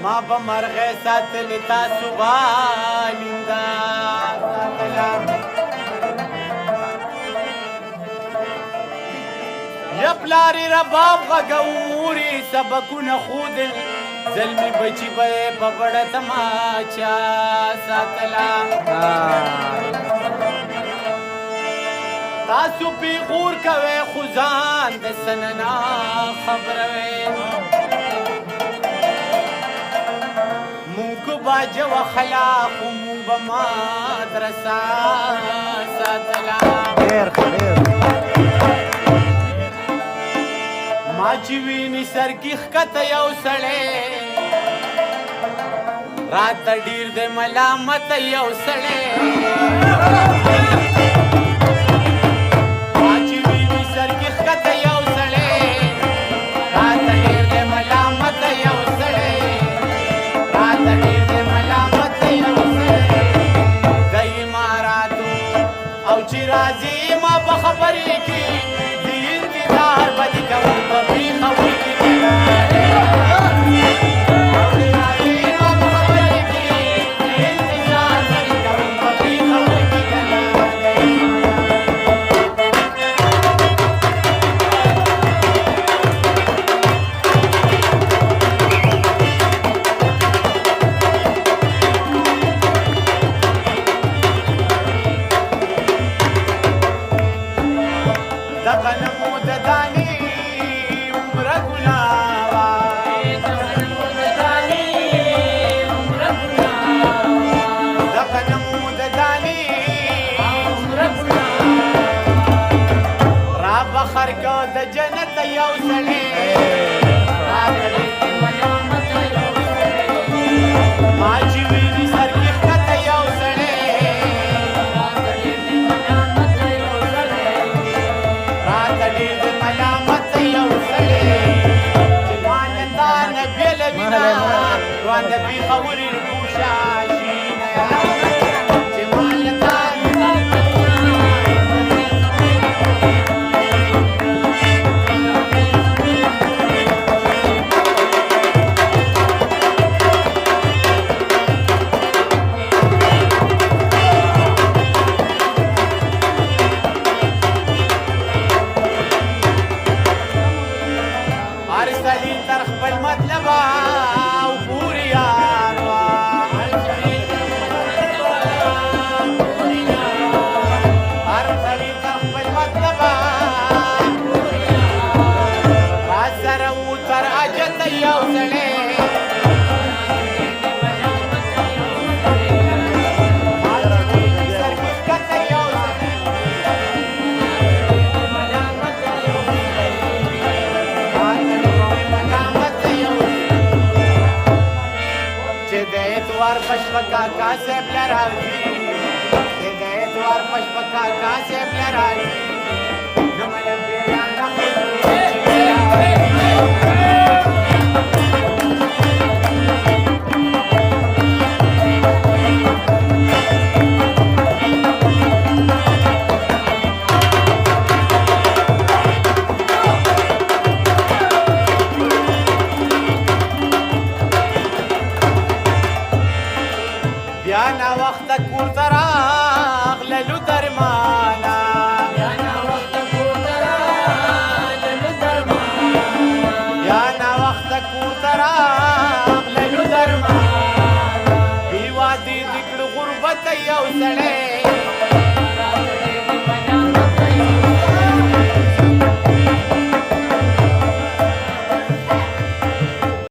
ما به مرغۍ ساتلې تاسو بالنده ساتله یا پلارې رباب غږوري سبقونه ښودل زلمی بچی به یې په بړه تماچا ساتله تاسو پیغور کوئ خو ځان د سننا خبروئ مونږ باجه و خلاق مونږ به مدرسه ساتله ما چې ویني سر کې ښکته یو سړی راته ډېر د ملامته یو سړی ما چې ویني سر کې ښکته یو سړی راته ډېر د ملامته یو سړی راته ډېر د ملامته یو سړی د اماراتو او چې راځي ما په خبرې کې انتظار بدی کوم په بیخه وکړي د جنت یو سړی ما چې ویني سر کې ښکته یو سړی راته ډېر د ملامت یو سړی چې ما نه تا نه بېله وینه روان د پېښوري رګوشه شینه چې ما نه تا تر خپل مطلب او پوری یار وا هر سړي تر خپل مطلب را سره و تر اجت یو سړی پشپکا کاسب لراوی دې دوار پشپکا کاسب لراوی نمل بیان نا وخت کور تراغللو درمانا یا نا وخت کور تراغللو درمانا یا نا وخت کور تراغللو درمانا بیوادی دکړ غربت یو سړی